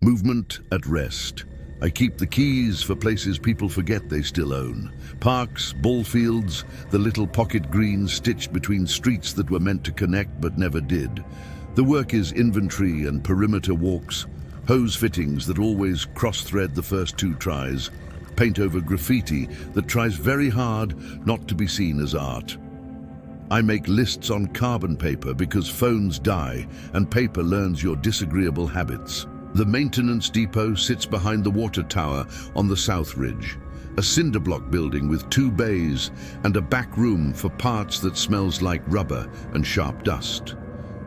Movement at rest. I keep the keys for places people forget they still own. Parks, ball fields, the little pocket greens stitched between streets that were meant to connect but never did. The work is inventory and perimeter walks, hose fittings that always cross-thread the first two tries, paint over graffiti that tries very hard not to be seen as art. I make lists on carbon paper because phones die and paper learns your disagreeable habits. The maintenance depot sits behind the water tower on the South Ridge, a cinder block building with 2 bays and a back room for parts that smells like rubber and sharp dust.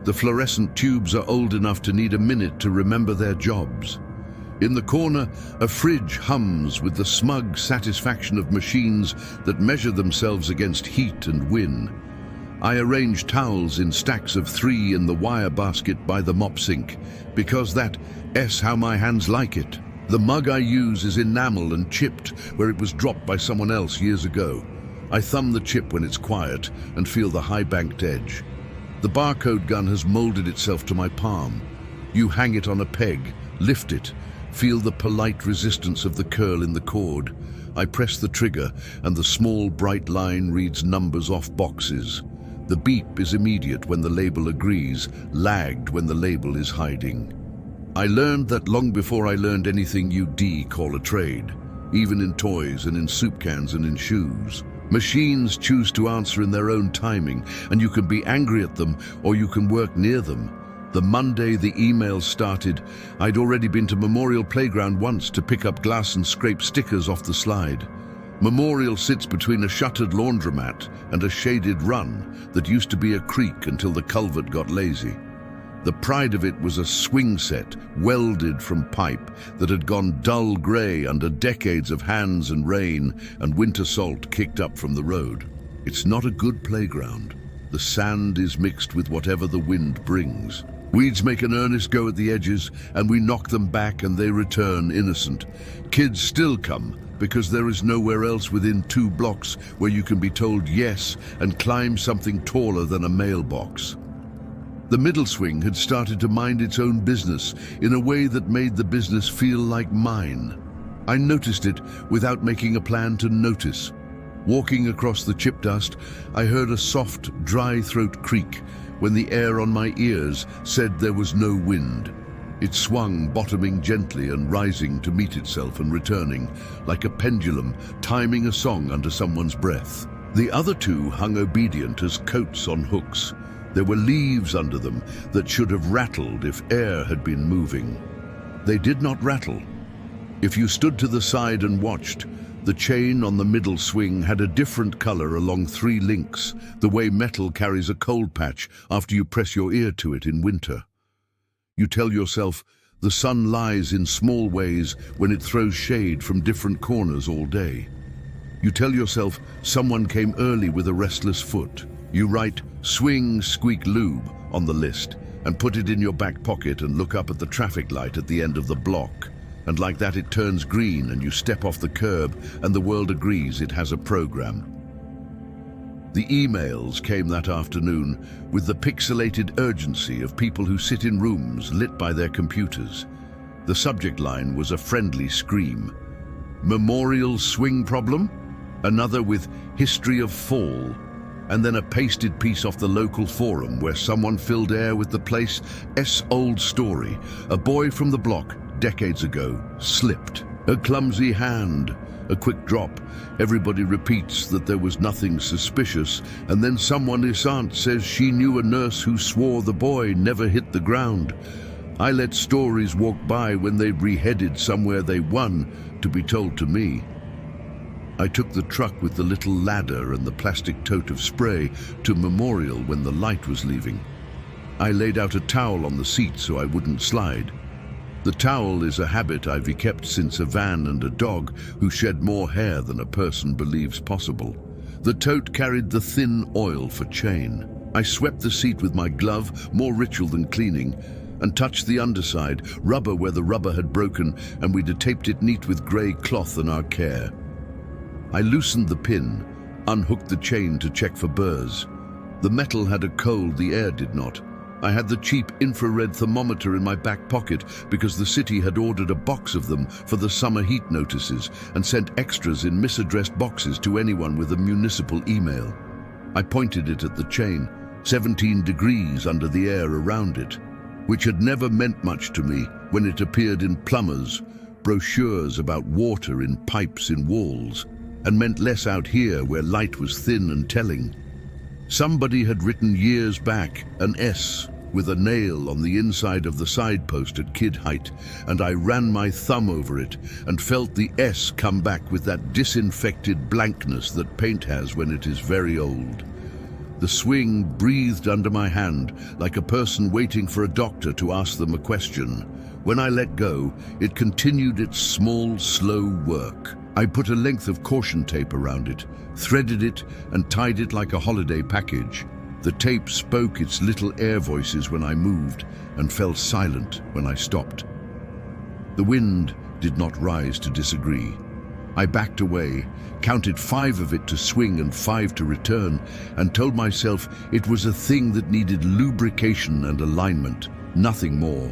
The fluorescent tubes are old enough to need a minute to remember their jobs. In the corner, a fridge hums with the smug satisfaction of machines that measure themselves against heat and wind. I arrange towels in stacks of 3 in the wire basket by the mop sink, because that's how my hands like it. The mug I use is enamel and chipped where it was dropped by someone else years ago. I thumb the chip when it's quiet and feel the high-banked edge. The barcode gun has molded itself to my palm. You hang it on a peg, lift it, feel the polite resistance of the curl in the cord. I press the trigger and the small bright line reads numbers off boxes. The beep is immediate when the label agrees, lagged when the label is hiding. I learned that long before I learned anything you'd call a trade, even in toys and in soup cans and in shoes. Machines choose to answer in their own timing, and you can be angry at them or you can work near them. The Monday the emails started, I'd already been to Memorial Playground once to pick up glass and scrape stickers off the slide. Memorial sits between a shuttered laundromat and a shaded run that used to be a creek until the culvert got lazy. The pride of it was a swing set welded from pipe that had gone dull grey under decades of hands and rain and winter salt kicked up from the road. It's not a good playground. The sand is mixed with whatever the wind brings. Weeds make an earnest go at the edges and we knock them back and they return innocent. Kids still come because there is nowhere else within 2 blocks where you can be told yes and climb something taller than a mailbox. The middle swing had started to mind its own business in a way that made the business feel like mine. I noticed it without making a plan to notice. Walking across the chip dust, I heard a soft, dry throat creak when the air on my ears said there was no wind. It swung, bottoming gently and rising to meet itself and returning, like a pendulum timing a song under someone's breath. The other 2 hung obedient as coats on hooks. There were leaves under them that should have rattled if air had been moving. They did not rattle. If you stood to the side and watched, the chain on the middle swing had a different color along 3 links, the way metal carries a cold patch after you press your ear to it in winter. You tell yourself the sun lies in small ways when it throws shade from different corners all day. You tell yourself someone came early with a restless foot. You write swing squeak lube on the list and put it in your back pocket and look up at the traffic light at the end of the block. And like that it turns green and you step off the curb and the world agrees it has a program. The emails came that afternoon with the pixelated urgency of people who sit in rooms lit by their computers. The subject line was a friendly scream. Memorial swing problem? Another with history of fall. And then a pasted piece off the local forum where someone filled air with the place's old story. A boy from the block, decades ago, slipped. A clumsy hand, a quick drop. Everybody repeats that there was nothing suspicious, and then someone's aunt says she knew a nurse who swore the boy never hit the ground. I let stories walk by when they reheaded somewhere they won to be told to me. I took the truck with the little ladder and the plastic tote of spray to Memorial when the light was leaving. I laid out a towel on the seat so I wouldn't slide. The towel is a habit I've kept since a van and a dog who shed more hair than a person believes possible. The tote carried the thin oil for chain. I swept the seat with my glove, more ritual than cleaning, and touched the underside, rubber where the rubber had broken, and we'd taped it neat with grey cloth in our care. I loosened the pin, unhooked the chain to check for burrs. The metal had a cold the air did not. I had the cheap infrared thermometer in my back pocket because the city had ordered a box of them for the summer heat notices and sent extras in misaddressed boxes to anyone with a municipal email. I pointed it at the chain, 17 degrees under the air around it, which had never meant much to me when it appeared in plumbers, brochures about water in pipes in walls, and meant less out here where light was thin and telling. Somebody had written years back an S with a nail on the inside of the side post at kid height, and I ran my thumb over it and felt the S come back with that disinfected blankness that paint has when it is very old. The swing breathed under my hand like a person waiting for a doctor to ask them a question. When I let go, it continued its small, slow work. I put a length of caution tape around it, threaded it, and tied it like a holiday package. The tape spoke its little air voices when I moved and fell silent when I stopped. The wind did not rise to disagree. I backed away, counted 5 of it to swing and 5 to return, and told myself it was a thing that needed lubrication and alignment, nothing more.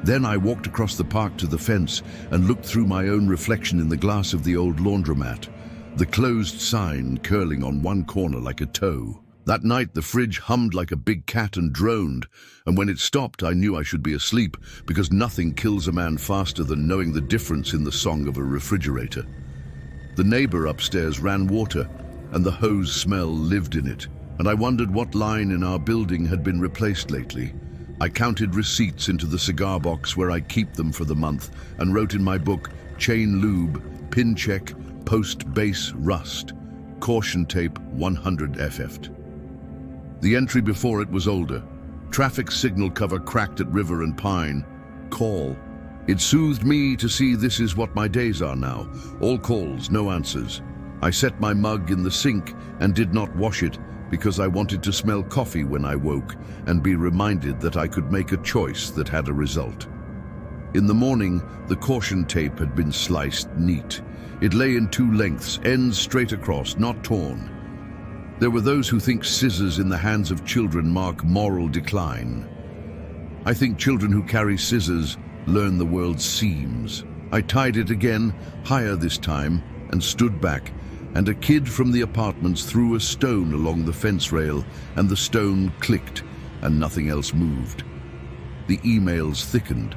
Then I walked across the park to the fence and looked through my own reflection in the glass of the old laundromat, the closed sign curling on one corner like a toe. That night the fridge hummed like a big cat and droned, and when it stopped I knew I should be asleep, because nothing kills a man faster than knowing the difference in the song of a refrigerator. The neighbor upstairs ran water, and the hose smell lived in it, and I wondered what line in our building had been replaced lately. I counted receipts into the cigar box where I keep them for the month and wrote in my book, chain lube, pin check, post base rust, caution tape 100 FF'd. The entry before it was older. Traffic signal cover cracked at River and Pine. Call. It soothed me to see this is what my days are now. All calls, no answers. I set my mug in the sink and did not wash it because I wanted to smell coffee when I woke and be reminded that I could make a choice that had a result. In the morning, the caution tape had been sliced neat. It lay in 2 lengths, ends straight across, not torn. There were those who think scissors in the hands of children mark moral decline. I think children who carry scissors learn the world's seams. I tied it again, higher this time, and stood back, and a kid from the apartments threw a stone along the fence rail, and the stone clicked, and nothing else moved. The emails thickened.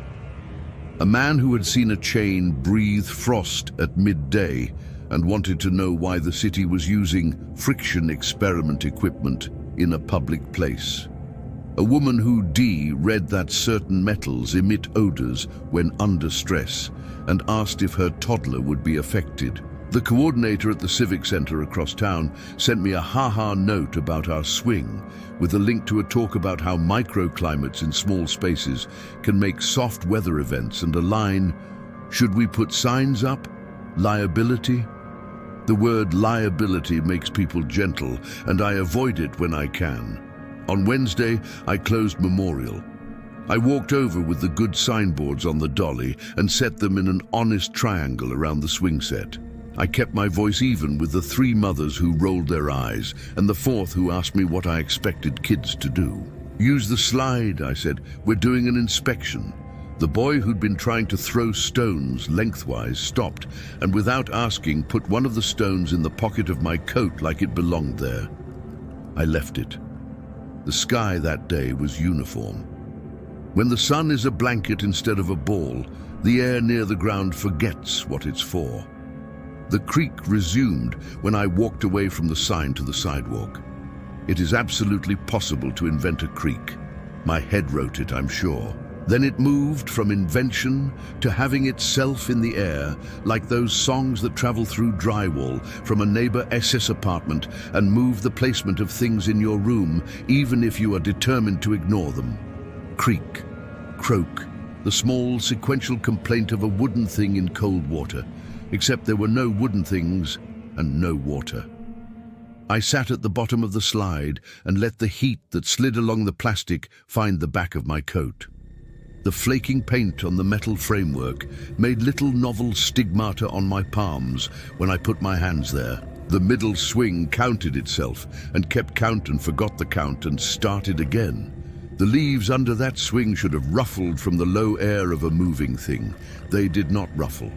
A man who had seen a chain breathe frost at midday and wanted to know why the city was using friction experiment equipment in a public place. A woman who read that certain metals emit odors when under stress and asked if her toddler would be affected. The coordinator at the civic-center across town sent me a ha-ha note about our swing with a link to a talk about how microclimates in small spaces can make soft weather events and a line, "Should we put signs up? Liability?" The word liability makes people gentle, and I avoid it when I can. On Wednesday, I closed Memorial. I walked over with the good signboards on the dolly and set them in an honest triangle around the swing set. I kept my voice even with the 3 mothers who rolled their eyes and the 4th who asked me what I expected kids to do. "Use the slide," I said. "We're doing an inspection." The boy who'd been trying to throw stones lengthwise stopped and without asking put one of the stones in the pocket of my coat like it belonged there. I left it. The sky that day was uniform. When the sun is a blanket instead of a ball, the air near the ground forgets what it's for. The creak resumed when I walked away from the sign to the sidewalk. It is absolutely possible to invent a creak. My head wrote it, I'm sure. Then it moved from invention to having itself in the air, like those songs that travel through drywall from a neighbor SS apartment and move the placement of things in your room, even if you are determined to ignore them. Creak, croak, the small sequential complaint of a wooden thing in cold water, except there were no wooden things and no water. I sat at the bottom of the slide and let the heat that slid along the plastic find the back of my coat. The flaking paint on the metal framework made little novel stigmata on my palms when I put my hands there. The middle swing counted itself and kept count and forgot the count and started again. The leaves under that swing should have ruffled from the low air of a moving thing. They did not ruffle.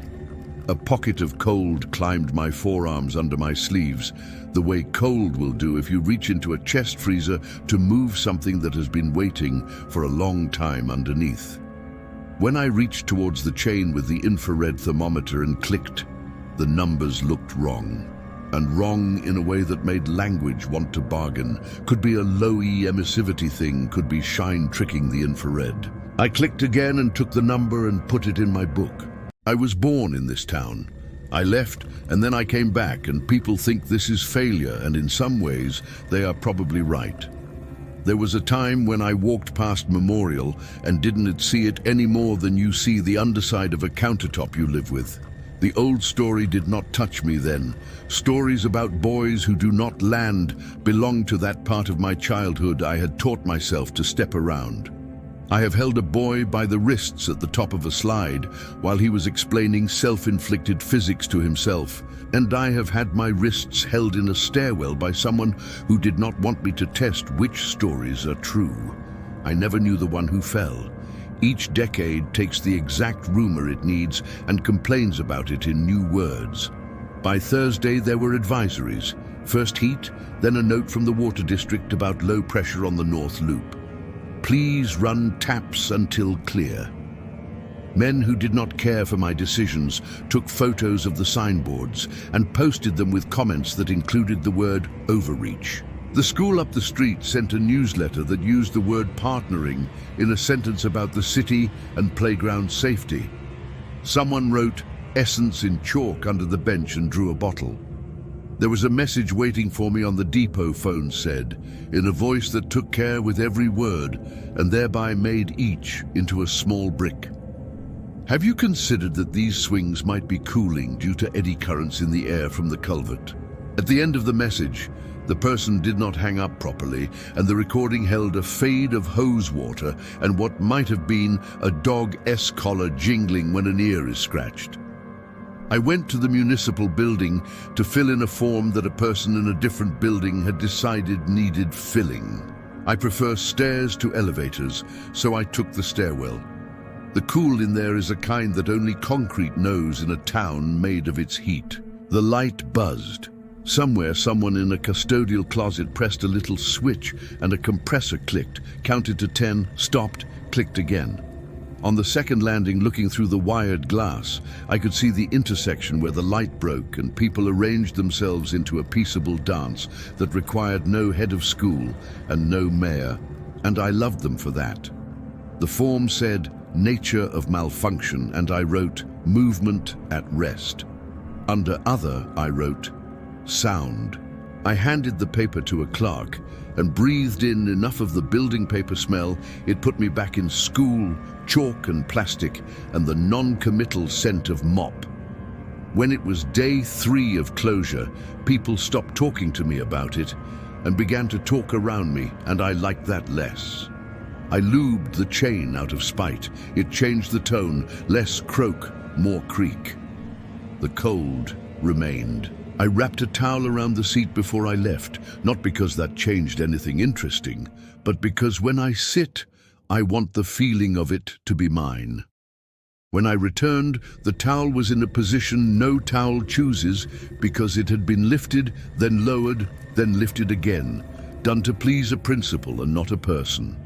A pocket of cold climbed my forearms under my sleeves, the way cold will do if you reach into a chest freezer to move something that has been waiting for a long time underneath. When I reached towards the chain with the infrared thermometer and clicked, the numbers looked wrong. And wrong in a way that made language want to bargain. Could be a low-E emissivity thing, could be shine tricking the infrared. I clicked again and took the number and put it in my book. I was born in this town. I left and then I came back, and people think this is failure, and in some ways they are probably right. There was a time when I walked past Memorial and didn't see it any more than you see the underside of a countertop you live with. The old story did not touch me then. Stories about boys who do not land belonged to that part of my childhood I had taught myself to step around. I have held a boy by the wrists at the top of a slide while he was explaining self-inflicted physics to himself, and I have had my wrists held in a stairwell by someone who did not want me to test which stories are true. I never knew the one who fell. Each decade takes the exact rumor it needs and complains about it in new words. By Thursday there were advisories. First heat, then a note from the water district about low pressure on the North Loop. Please run taps until clear. Men who did not care for my decisions took photos of the signboards and posted them with comments that included the word overreach. The school up the street sent a newsletter that used the word partnering in a sentence about the city and playground safety. Someone wrote essence in chalk under the bench and drew a bottle. There was a message waiting for me on the depot, phone said, in a voice that took care with every word and thereby made each into a small brick. Have you considered that these swings might be cooling due to eddy currents in the air from the culvert? At the end of the message, the person did not hang up properly, and the recording held a fade of hose water and what might have been a dog S-collar jingling when an ear is scratched. I went to the municipal building to fill in a form that a person in a different building had decided needed filling. I prefer stairs to elevators, so I took the stairwell. The cool in there is a kind that only concrete knows in a town made of its heat. The light buzzed. Somewhere, someone in a custodial closet pressed a little switch and a compressor clicked, counted to 10, stopped, clicked again. On the second landing, looking through the wired glass, I could see the intersection where the light broke and people arranged themselves into a peaceable dance that required no head of school and no mayor, and I loved them for that. The form said, nature of malfunction, and I wrote, movement at rest. Under other, I wrote, sound. I handed the paper to a clerk and breathed in enough of the building paper smell it put me back in school, chalk and plastic, and the non-committal scent of mop. When it was day 3 of closure, people stopped talking to me about it and began to talk around me, and I liked that less. I lubed the chain out of spite. It changed the tone, less croak, more creak. The cold remained. I wrapped a towel around the seat before I left, not because that changed anything interesting, but because when I sit, I want the feeling of it to be mine. When I returned, the towel was in a position no towel chooses because it had been lifted, then lowered, then lifted again, done to please a principle and not a person.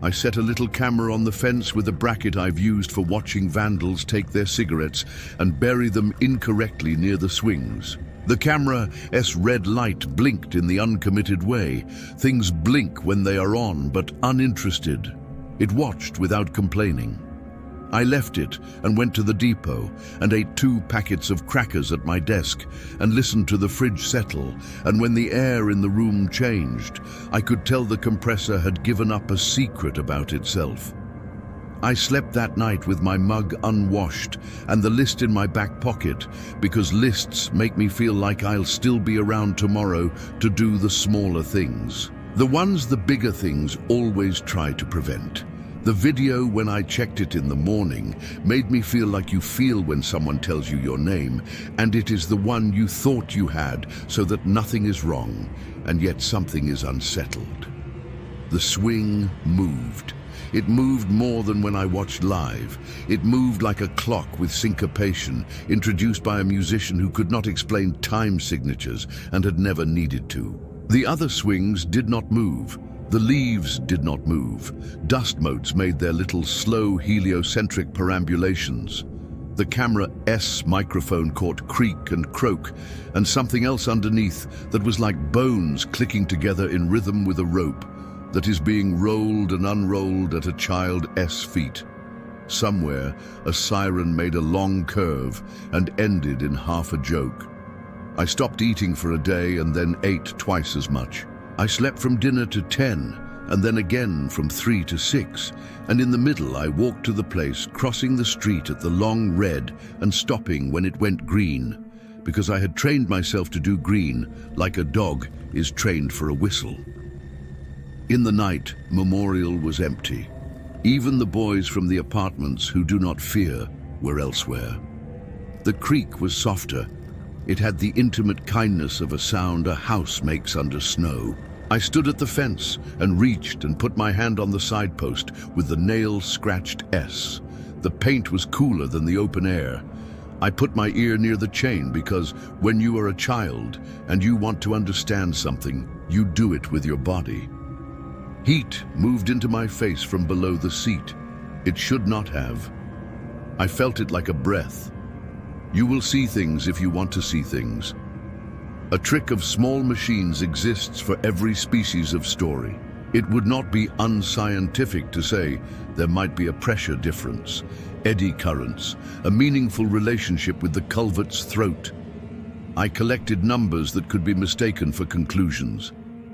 I set a little camera on the fence with a bracket I've used for watching vandals take their cigarettes and bury them incorrectly near the swings. The camera's red light blinked in the uncommitted way. Things blink when they are on, but uninterested. It watched without complaining. I left it and went to the depot and ate 2 packets of crackers at my desk and listened to the fridge settle, and when the air in the room changed, I could tell the compressor had given up a secret about itself. I slept that night with my mug unwashed and the list in my back pocket, because lists make me feel like I'll still be around tomorrow to do the smaller things. The ones the bigger things always try to prevent. The video, when I checked it in the morning, made me feel like you feel when someone tells you your name, and it is the one you thought you had, so that nothing is wrong, and yet something is unsettled. The swing moved. It moved more than when I watched live. It moved like a clock with syncopation, introduced by a musician who could not explain time signatures and had never needed to. The other swings did not move. The leaves did not move. Dust motes made their little slow heliocentric perambulations. The camera S microphone caught creak and croak, and something else underneath that was like bones clicking together in rhythm with a rope that is being rolled and unrolled at a child S feet. Somewhere, a siren made a long curve and ended in half a joke. I stopped eating for a day and then ate twice as much. I slept from dinner to 10, and then again from 3 to 6, and in the middle I walked to the place, crossing the street at the long red and stopping when it went green, because I had trained myself to do green like a dog is trained for a whistle. In the night, Memorial was empty. Even the boys from the apartments who do not fear were elsewhere. The creak was softer. It had the intimate kindness of a sound a house makes under snow. I stood at the fence and reached and put my hand on the sidepost with the nail-scratched S. The paint was cooler than the open air. I put my ear near the chain because when you are a child and you want to understand something, you do it with your body. Heat moved into my face from below the seat. It should not have. I felt it like a breath. You will see things if you want to see things. A trick of small machines exists for every species of story. It would not be unscientific to say there might be a pressure difference, eddy currents, a meaningful relationship with the culvert's throat. I collected numbers that could be mistaken for conclusions.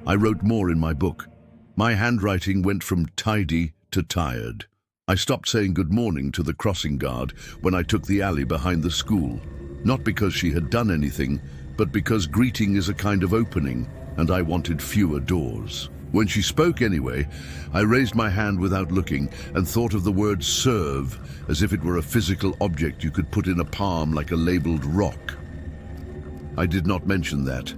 I wrote more in my book. My handwriting went from tidy to tired. I stopped saying good morning to the crossing guard when I took the alley behind the school, not because she had done anything, but because greeting is a kind of opening, and I wanted fewer doors. When she spoke anyway, I raised my hand without looking and thought of the word serve as if it were a physical object you could put in a palm like a labeled rock. I did not mention that.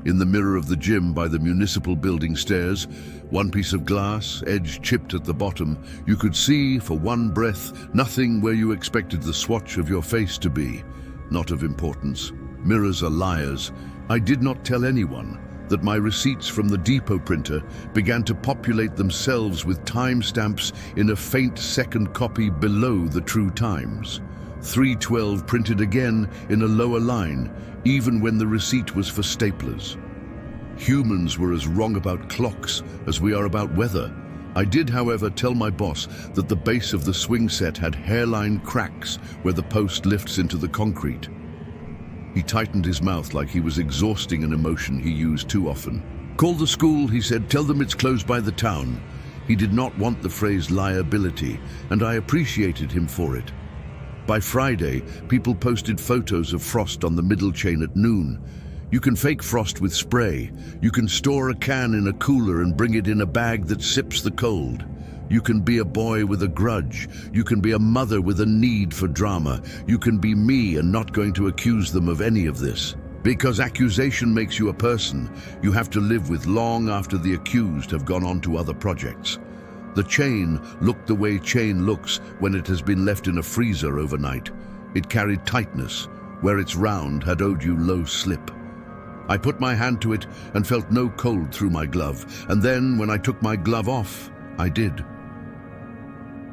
In the mirror of the gym by the municipal building stairs, one piece of glass, edge chipped at the bottom, you could see, for one breath, nothing where you expected the swatch of your face to be. Not of importance. Mirrors are liars. I did not tell anyone that my receipts from the depot printer began to populate themselves with timestamps in a faint second copy below the true times. 312 printed again in a lower line, even when the receipt was for staplers. Humans were as wrong about clocks as we are about weather. I did, however, tell my boss that the base of the swing set had hairline cracks where the post lifts into the concrete. He tightened his mouth like he was exhausting an emotion he used too often. "Call the school," he said. "Tell them it's closed by the town." He did not want the phrase liability, and I appreciated him for it. By Friday, people posted photos of frost on the middle chain at noon. You can fake frost with spray. You can store a can in a cooler and bring it in a bag that sips the cold. You can be a boy with a grudge. You can be a mother with a need for drama. You can be me and not going to accuse them of any of this. Because accusation makes you a person you have to live with long after the accused have gone on to other projects. The chain looked the way chain looks when it has been left in a freezer overnight. It carried tightness, where its round had owed you low slip. I put my hand to it and felt no cold through my glove, and then when I took my glove off, I did.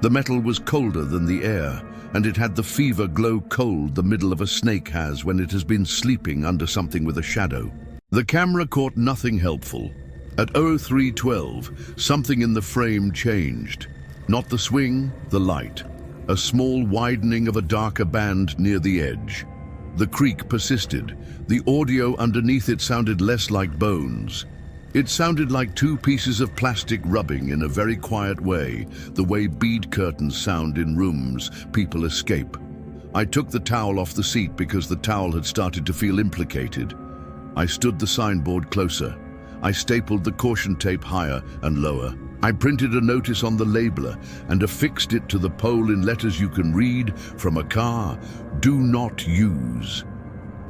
The metal was colder than the air, and it had the fever glow cold the middle of a snake has when it has been sleeping under something with a shadow. The camera caught nothing helpful. At 03:12, something in the frame changed. Not the swing, the light. A small widening of a darker band near the edge. The creak persisted. The audio underneath it sounded less like bones. It sounded like two pieces of plastic rubbing in a very quiet way, the way bead curtains sound in rooms people escape. I took the towel off the seat because the towel had started to feel implicated. I stood the signboard closer. I stapled the caution tape higher and lower. I printed a notice on the labeler and affixed it to the pole in letters you can read from a car. Do not use.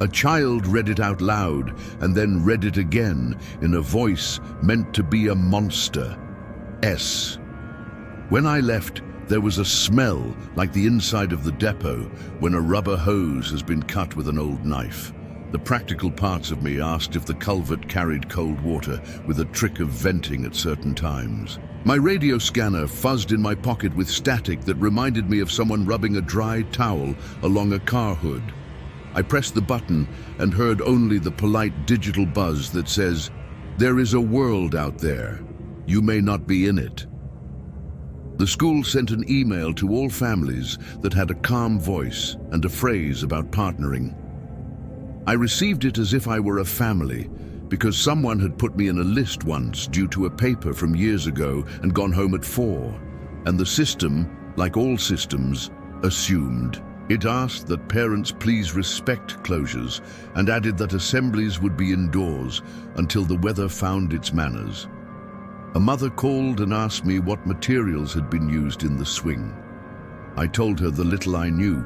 A child read it out loud and then read it again in a voice meant to be a monster. S. When I left, there was a smell like the inside of the depot when a rubber hose has been cut with an old knife. The practical parts of me asked if the culvert carried cold water with a trick of venting at certain times. My radio scanner fuzzed in my pocket with static that reminded me of someone rubbing a dry towel along a car hood. I pressed the button and heard only the polite digital buzz that says, "There is a world out there. You may not be in it." The school sent an email to all families that had a calm voice and a phrase about partnering. I received it as if I were a family, because someone had put me in a list once due to a paper from years ago and gone home at 4, and the system, like all systems, assumed. It asked that parents please respect closures and added that assemblies would be indoors until the weather found its manners. A mother called and asked me what materials had been used in the swing. I told her the little I knew: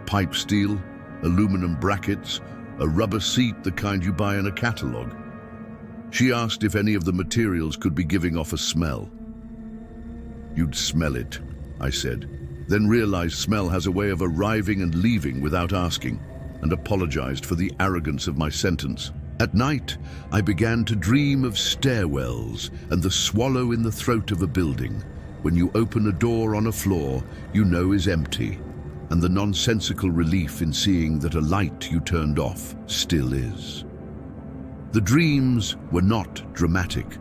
pipe steel, aluminum brackets, a rubber seat, the kind you buy in a catalogue. She asked if any of the materials could be giving off a smell. "You'd smell it," I said, then realized smell has a way of arriving and leaving without asking, and apologized for the arrogance of my sentence. At night, I began to dream of stairwells and the swallow in the throat of a building. When you open a door on a floor you know is empty, and the nonsensical relief in seeing that a light you turned off still is. The dreams were not dramatic.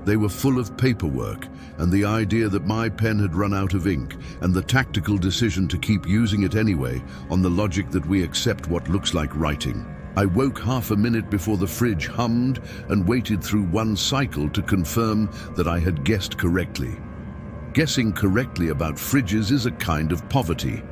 They were full of paperwork and the idea that my pen had run out of ink, and the tactical decision to keep using it anyway on the logic that we accept what looks like writing. I woke half a minute before the fridge hummed and waited through one cycle to confirm that I had guessed correctly. Guessing correctly about fridges is a kind of poverty.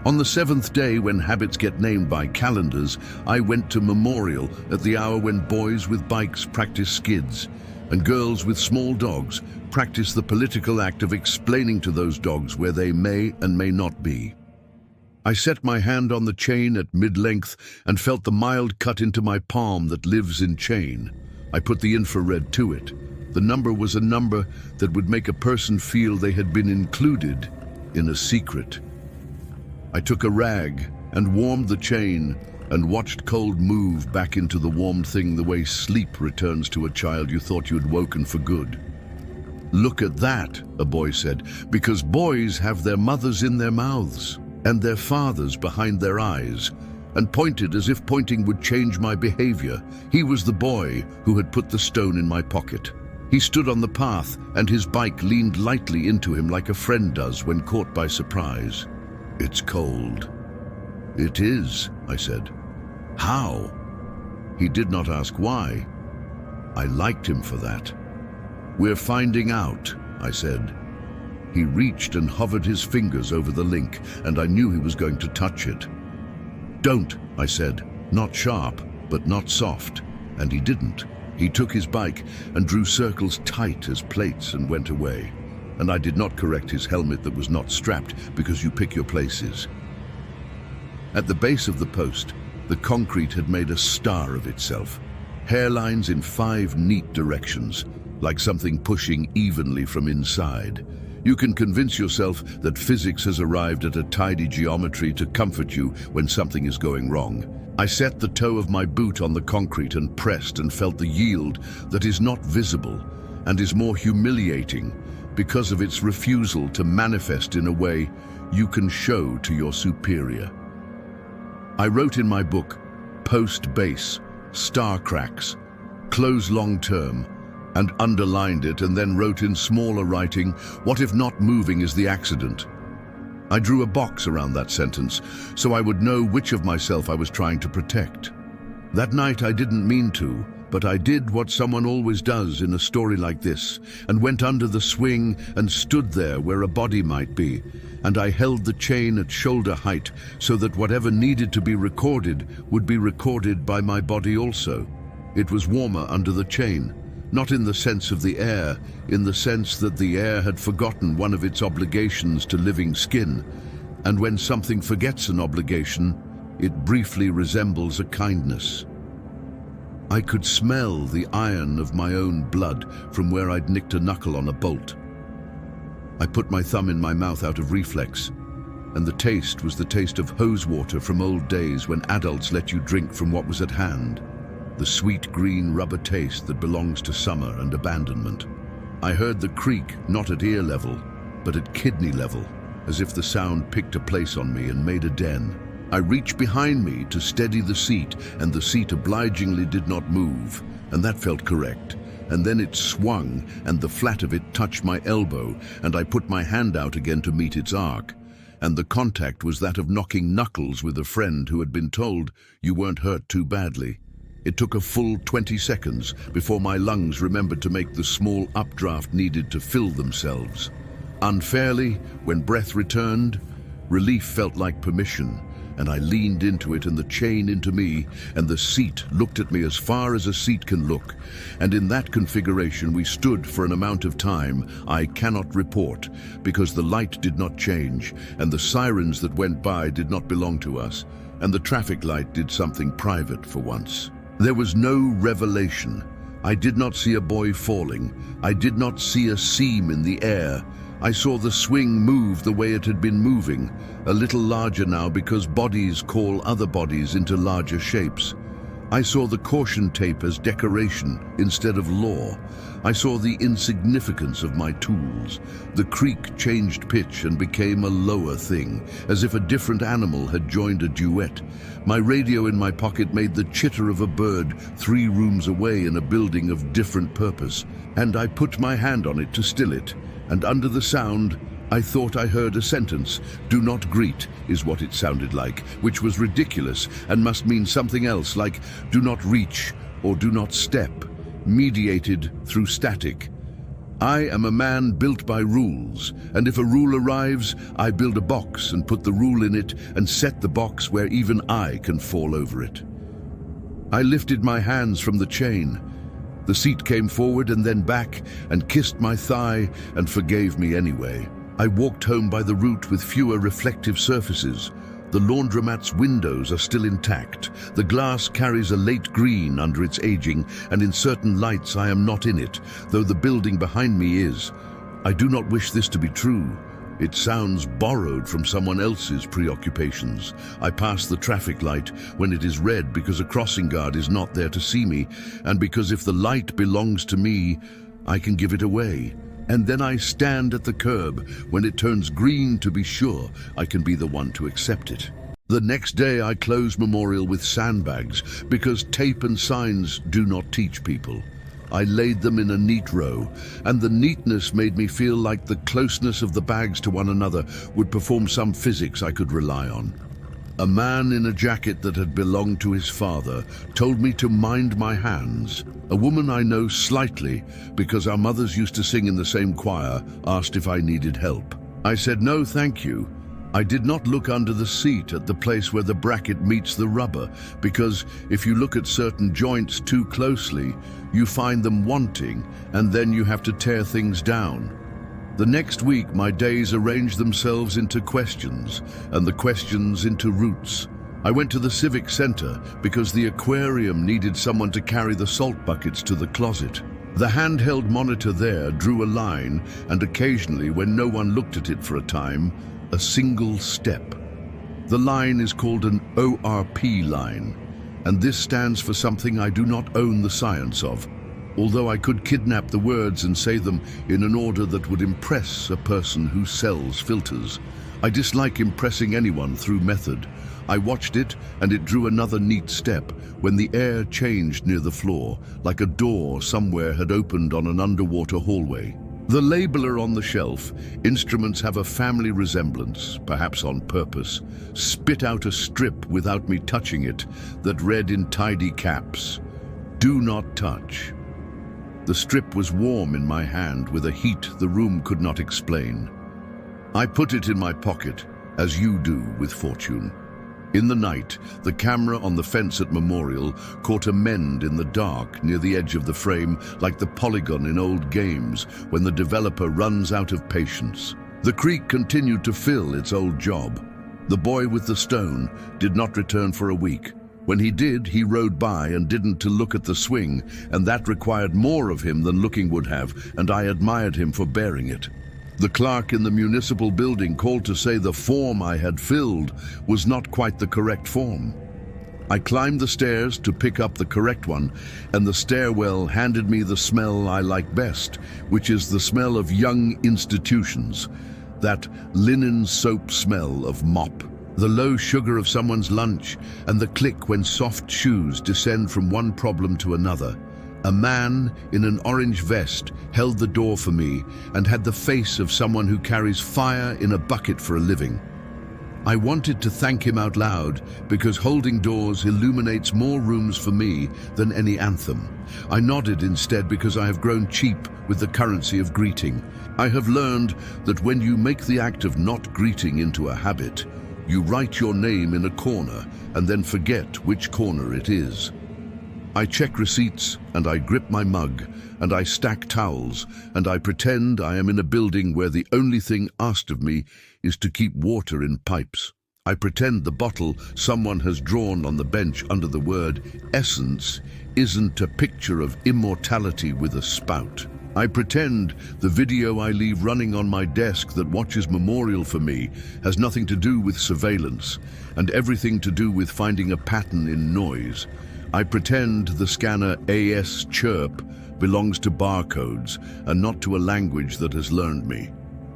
On the 7th day, when habits get named by calendars, I went to Memorial at the hour when boys with bikes practice skids, and girls with small dogs practice the political act of explaining to those dogs where they may and may not be. I set my hand on the chain at mid-length and felt the mild cut into my palm that lives in chain. I put the infrared to it. The number was a number that would make a person feel they had been included in a secret. I took a rag and warmed the chain and watched cold move back into the warm thing the way sleep returns to a child you thought you had woken for good. "Look at that," a boy said, "because boys have their mothers in their mouths and their fathers behind their eyes," and pointed as if pointing would change my behavior. He was the boy who had put the stone in my pocket. He stood on the path and his bike leaned lightly into him like a friend does when caught by surprise. "It's cold." "It is," I said. "How?" He did not ask why. I liked him for that. "We're finding out," I said. He reached and hovered his fingers over the link, and I knew he was going to touch it. "Don't," I said, not sharp, but not soft, and he didn't. He took his bike and drew circles tight as plates and went away. And I did not correct his helmet that was not strapped, because you pick your places. At the base of the post, the concrete had made a star of itself. Hairlines in 5 neat directions, like something pushing evenly from inside. You can convince yourself that physics has arrived at a tidy geometry to comfort you when something is going wrong. I set the toe of my boot on the concrete and pressed and felt the yield that is not visible and is more humiliating because of its refusal to manifest in a way you can show to your superior. I wrote in my book, "Post base, star cracks, close long term," and underlined it, and then wrote in smaller writing, "What if not moving is the accident?" I drew a box around that sentence so I would know which of myself I was trying to protect. That night I didn't mean to, but I did what someone always does in a story like this, and went under the swing and stood there where a body might be, and I held the chain at shoulder height so that whatever needed to be recorded would be recorded by my body also. It was warmer under the chain, not in the sense of the air, in the sense that the air had forgotten one of its obligations to living skin, and when something forgets an obligation, it briefly resembles a kindness. I could smell the iron of my own blood from where I'd nicked a knuckle on a bolt. I put my thumb in my mouth out of reflex, and the taste was the taste of hose water from old days when adults let you drink from what was at hand. The sweet green rubber taste that belongs to summer and abandonment. I heard the creak, not at ear level, but at kidney level, as if the sound picked a place on me and made a den. I reached behind me to steady the seat, and the seat obligingly did not move, and that felt correct. And then it swung, and the flat of it touched my elbow, and I put my hand out again to meet its arc. And the contact was that of knocking knuckles with a friend who had been told you weren't hurt too badly. It took a full 20 seconds before my lungs remembered to make the small updraft needed to fill themselves. Unfairly, when breath returned, relief felt like permission, and I leaned into it and the chain into me, and the seat looked at me as far as a seat can look. And in that configuration we stood for an amount of time I cannot report, because the light did not change, and the sirens that went by did not belong to us, and the traffic light did something private for once. There was no revelation. I did not see a boy falling. I did not see a seam in the air. I saw the swing move the way it had been moving, a little larger now because bodies call other bodies into larger shapes. I saw the caution tape as decoration instead of law. I saw the insignificance of my tools. The creak changed pitch and became a lower thing, as if a different animal had joined a duet. My radio in my pocket made the chitter of a bird 3 rooms away in a building of different purpose, and I put my hand on it to still it. And under the sound, I thought I heard a sentence. "Do not greet" is what it sounded like, which was ridiculous and must mean something else, like "do not reach" or "do not step," mediated through static. I am a man built by rules, and if a rule arrives, I build a box and put the rule in it and set the box where even I can fall over it. I lifted my hands from the chain. The seat came forward and then back and kissed my thigh and forgave me anyway. I walked home by the route with fewer reflective surfaces. The laundromat's windows are still intact. The glass carries a late green under its aging, and in certain lights I am not in it, though the building behind me is. I do not wish this to be true. It sounds borrowed from someone else's preoccupations. I pass the traffic light when it is red because a crossing guard is not there to see me, and because if the light belongs to me, I can give it away. And then I stand at the curb when it turns green to be sure I can be the one to accept it. The next day I close memorial with sandbags because tape and signs do not teach people. I laid them in a neat row, and the neatness made me feel like the closeness of the bags to one another would perform some physics I could rely on. A man in a jacket that had belonged to his father told me to mind my hands. A woman I know slightly, because our mothers used to sing in the same choir, asked if I needed help. I said no, thank you. I did not look under the seat at the place where the bracket meets the rubber, because if you look at certain joints too closely, you find them wanting, and then you have to tear things down. The next week, my days arranged themselves into questions, and the questions into routes. I went to the civic-center because the aquarium needed someone to carry the salt buckets to the closet. The handheld monitor there drew a line, and occasionally, when no one looked at it for a time, a single step. The line is called an ORP line, and this stands for something I do not own the science of, although I could kidnap the words and say them in an order that would impress a person who sells filters. I dislike impressing anyone through method. I watched it, and it drew another neat step when the air changed near the floor, like a door somewhere had opened on an underwater hallway. The labeler on the shelf, instruments have a family resemblance, perhaps on purpose, spit out a strip without me touching it that read in tidy caps, "Do not touch." The strip was warm in my hand with a heat the room could not explain. I put it in my pocket, as you do with fortune. In the night, the camera on the fence at Memorial caught a mend in the dark near the edge of the frame, like the polygon in old games when the developer runs out of patience. The creek continued to fill its old job. The boy with the stone did not return for a week. When he did, he rode by and didn't to look at the swing, and that required more of him than looking would have, and I admired him for bearing it. The clerk in the municipal building called to say the form I had filled was not quite the correct form. I climbed the stairs to pick up the correct one, and the stairwell handed me the smell I like best, which is the smell of young institutions, that linen soap smell of mop, the low sugar of someone's lunch, and the click when soft shoes descend from one problem to another. A man in an orange vest held the door for me and had the face of someone who carries fire in a bucket for a living. I wanted to thank him out loud because holding doors illuminates more rooms for me than any anthem. I nodded instead because I have grown cheap with the currency of greeting. I have learned that when you make the act of not greeting into a habit, you write your name in a corner and then forget which corner it is. I check receipts, and I grip my mug, and I stack towels, and I pretend I am in a building where the only thing asked of me is to keep water in pipes. I pretend the bottle someone has drawn on the bench under the word essence isn't a picture of immortality with a spout. I pretend the video I leave running on my desk that watches Memorial for me has nothing to do with surveillance and everything to do with finding a pattern in noise. I pretend the scanner AS chirp belongs to barcodes and not to a language that has learned me.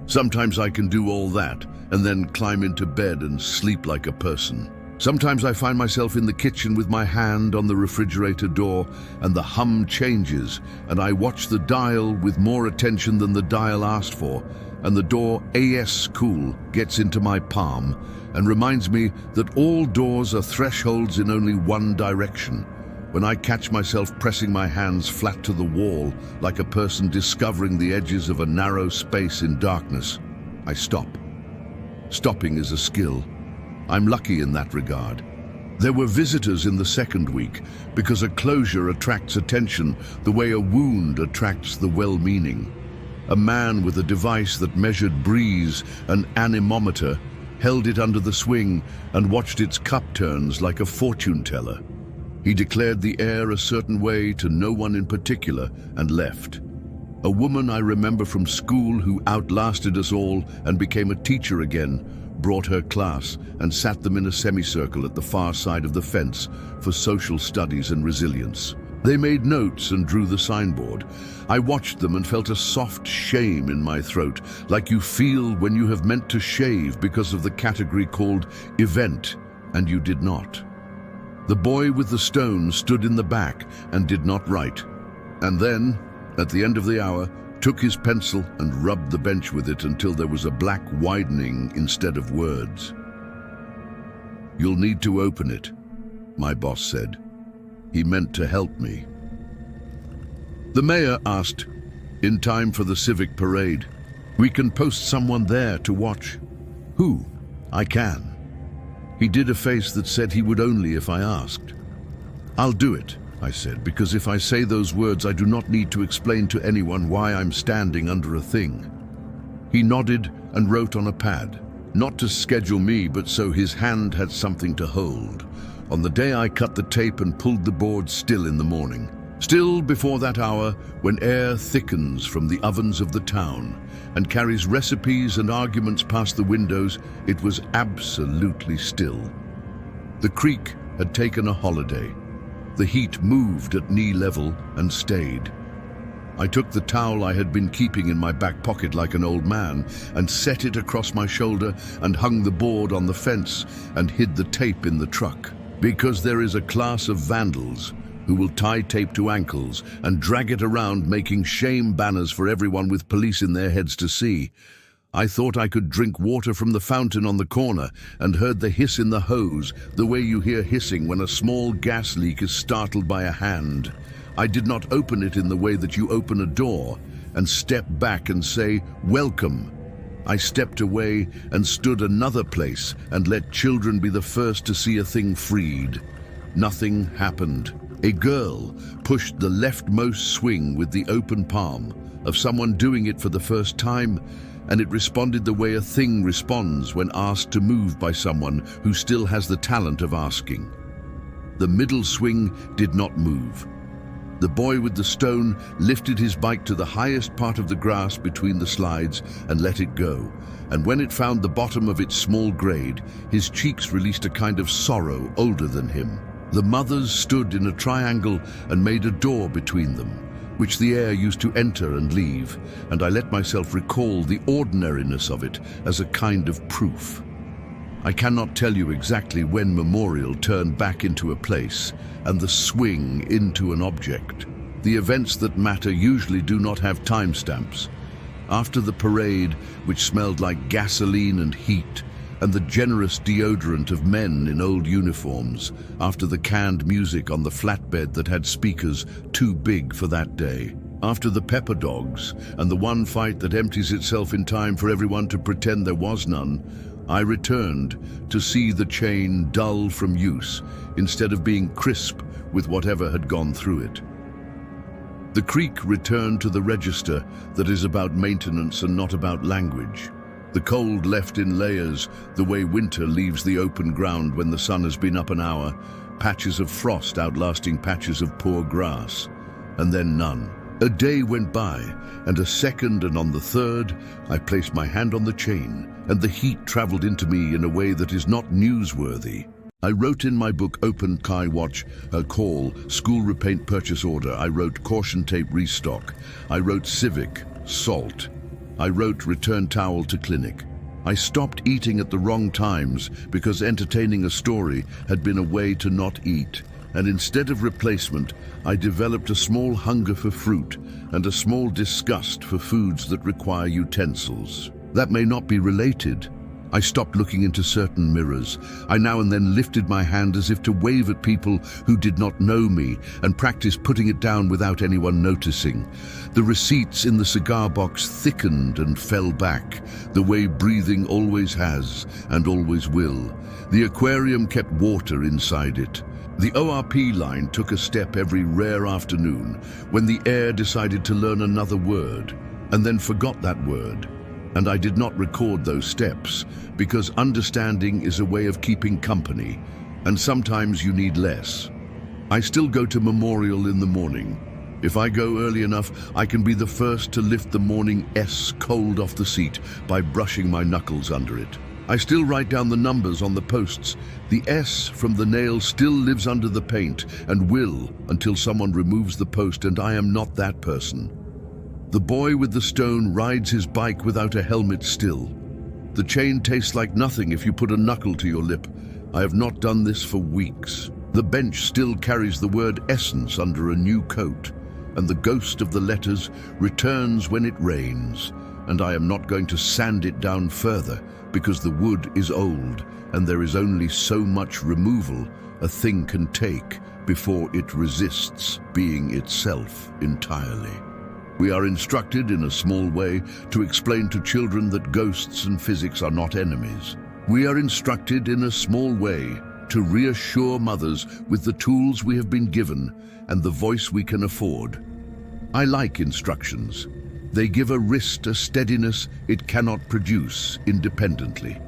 Sometimes I can do all that and then climb into bed and sleep like a person. Sometimes I find myself in the kitchen with my hand on the refrigerator door and the hum changes and I watch the dial with more attention than the dial asked for, and the door AS cool gets into my palm and reminds me that all doors are thresholds in only one direction. When I catch myself pressing my hands flat to the wall like a person discovering the edges of a narrow space in darkness, I stop. Stopping is a skill. I'm lucky in that regard. There were visitors in the second week because a closure attracts attention the way a wound attracts the well-meaning. A man with a device that measured breeze, an anemometer, held it under the swing and watched its cup turns like a fortune teller. He declared the air a certain way to no one in particular and left. A woman I remember from school who outlasted us all and became a teacher again brought her class and sat them in a semicircle at the far side of the fence for social studies and resilience. They made notes and drew the signboard. I watched them and felt a soft shame in my throat, like you feel when you have meant to shave because of the category called event, and you did not. The boy with the stone stood in the back and did not write, and then, at the end of the hour, took his pencil and rubbed the bench with it until there was a black widening instead of words. "You'll need to open it," my boss said. He meant to help me. The mayor asked, "In time for the civic parade, we can post someone there to watch." "Who?" "I can." He did a face that said he would only if I asked. "I'll do it," I said, "because if I say those words, I do not need to explain to anyone why I'm standing under a thing." He nodded and wrote on a pad, not to schedule me, but so his hand had something to hold. On the day I cut the tape and pulled the board still in the morning. Still before that hour, when air thickens from the ovens of the town and carries recipes and arguments past the windows, it was absolutely still. The creek had taken a holiday. The heat moved at knee level and stayed. I took the towel I had been keeping in my back pocket like an old man and set it across my shoulder and hung the board on the fence and hid the tape in the truck. Because there is a class of vandals who will tie tape to ankles and drag it around making shame banners for everyone with police in their heads to see. I thought I could drink water from the fountain on the corner and heard the hiss in the hose, the way you hear hissing when a small gas leak is startled by a hand. I did not open it in the way that you open a door and step back and say, "Welcome." I stepped away and stood another place and let children be the first to see a thing freed. Nothing happened. A girl pushed the leftmost swing with the open palm of someone doing it for the first time, and it responded the way a thing responds when asked to move by someone who still has the talent of asking. The middle swing did not move. The boy with the stone lifted his bike to the highest part of the grass between the slides and let it go. And when it found the bottom of its small grade, his cheeks released a kind of sorrow older than him. The mothers stood in a triangle and made a door between them, which the air used to enter and leave, and I let myself recall the ordinariness of it as a kind of proof. I cannot tell you exactly when Memorial turned back into a place and the swing into an object. The events that matter usually do not have timestamps. After the parade, which smelled like gasoline and heat, and the generous deodorant of men in old uniforms, after the canned music on the flatbed that had speakers too big for that day, after the pepper dogs and the one fight that empties itself in time for everyone to pretend there was none, I returned to see the chain dull from use instead of being crisp with whatever had gone through it. The creak returned to the register that is about maintenance and not about language. The cold left in layers, the way winter leaves the open ground when the sun has been up an hour, patches of frost outlasting patches of poor grass, and then none. A day went by, and a second, and on the third, I placed my hand on the chain, and the heat traveled into me in a way that is not newsworthy. I wrote in my book Open Kai Watch, a call, school repaint purchase order. I wrote caution tape restock. I wrote civic, salt. I wrote return towel to clinic. I stopped eating at the wrong times because entertaining a story had been a way to not eat. And instead of replacement, I developed a small hunger for fruit and a small disgust for foods that require utensils. That may not be related. I stopped looking into certain mirrors. I now and then lifted my hand as if to wave at people who did not know me and practiced putting it down without anyone noticing. The receipts in the cigar box thickened and fell back, the way breathing always has and always will. The aquarium kept water inside it. The ORP line took a step every rare afternoon when the air decided to learn another word and then forgot that word. And I did not record those steps because understanding is a way of keeping company, and sometimes you need less. I still go to Memorial in the morning. If I go early enough, I can be the first to lift the morning S cold off the seat by brushing my knuckles under it. I still write down the numbers on the posts. The S from the nail still lives under the paint and will until someone removes the post, and I am not that person. The boy with the stone rides his bike without a helmet still. The chain tastes like nothing if you put a knuckle to your lip. I have not done this for weeks. The bench still carries the word essence under a new coat, and the ghost of the letters returns when it rains, and I am not going to sand it down further because the wood is old and there is only so much removal a thing can take before it resists being itself entirely. We are instructed in a small way to explain to children that ghosts and physics are not enemies. We are instructed in a small way to reassure mothers with the tools we have been given and the voice we can afford. I like instructions. They give a wrist a steadiness it cannot produce independently.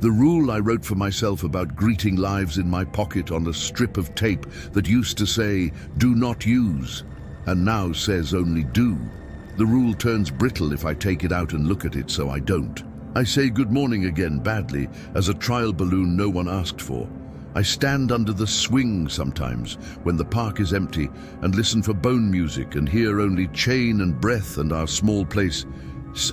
The rule I wrote for myself about greeting lives in my pocket on a strip of tape that used to say, "Do not use," and now says only "do." The rule turns brittle if I take it out and look at it, so I don't. I say good morning again badly, as a trial balloon no one asked for. I stand under the swing sometimes when the park is empty and listen for bone music and hear only chain and breath and our small place.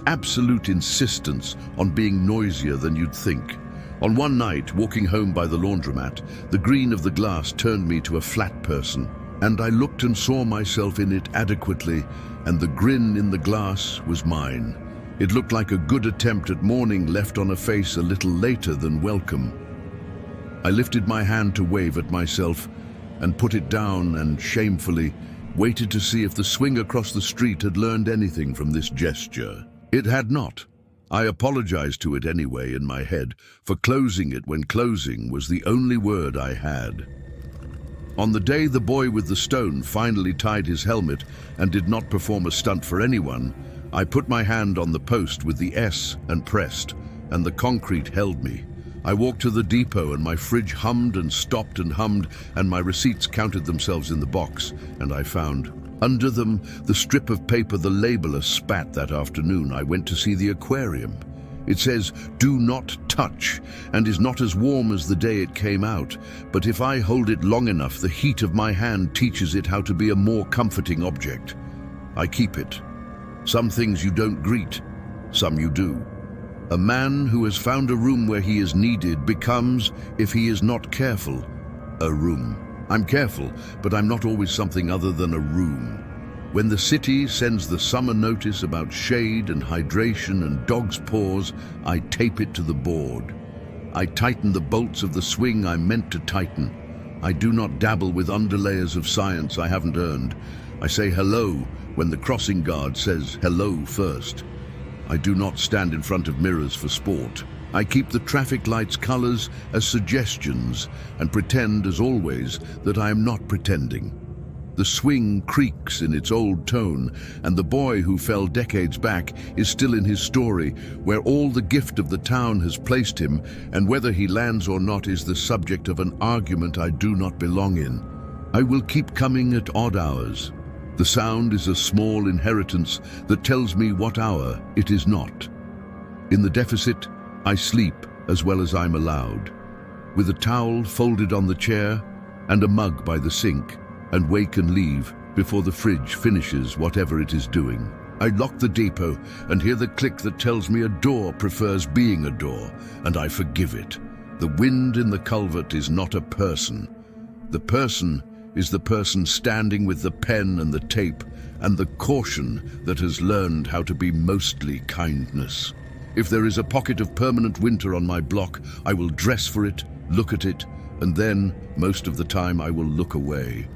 Absolute insistence on being noisier than you'd think. On one night, walking home by the laundromat, the green of the glass turned me to a flat person, and I looked and saw myself in it adequately, and the grin in the glass was mine. It looked like a good attempt at morning left on a face a little later than welcome. I lifted my hand to wave at myself and put it down and shamefully waited to see if the swing across the street had learned anything from this gesture. It had not. I apologized to it anyway in my head for closing it when closing was the only word I had. On the day the boy with the stone finally tied his helmet and did not perform a stunt for anyone, I put my hand on the post with the S and pressed, and the concrete held me. I walked to the depot and my fridge hummed and stopped and hummed, and my receipts counted themselves in the box, and I found under them the strip of paper the labeler spat that afternoon I went to see the aquarium. It says, "Do not touch," and is not as warm as the day it came out, but if I hold it long enough, the heat of my hand teaches it how to be a more comforting object. I keep it. Some things you don't greet, some you do. A man who has found a room where he is needed becomes, if he is not careful, a room. I'm careful, but I'm not always something other than a room. When the city sends the summer notice about shade and hydration and dog's paws, I tape it to the board. I tighten the bolts of the swing I'm meant to tighten. I do not dabble with underlayers of science I haven't earned. I say hello when the crossing guard says hello first. I do not stand in front of mirrors for sport. I keep the traffic lights' colors as suggestions and pretend, as always, that I am not pretending. The swing creaks in its old tone, and the boy who fell decades back is still in his story, where all the gift of the town has placed him, and whether he lands or not is the subject of an argument I do not belong in. I will keep coming at odd hours. The sound is a small inheritance that tells me what hour it is not. In the deficit, I sleep as well as I'm allowed, with a towel folded on the chair and a mug by the sink, and wake and leave before the fridge finishes whatever it is doing. I lock the depot and hear the click that tells me a door prefers being a door, and I forgive it. The wind in the culvert is not a person. The person is the person standing with the pen and the tape, and the caution that has learned how to be mostly kindness. If there is a pocket of permanent winter on my block, I will dress for it, look at it, and then, most of the time, I will look away.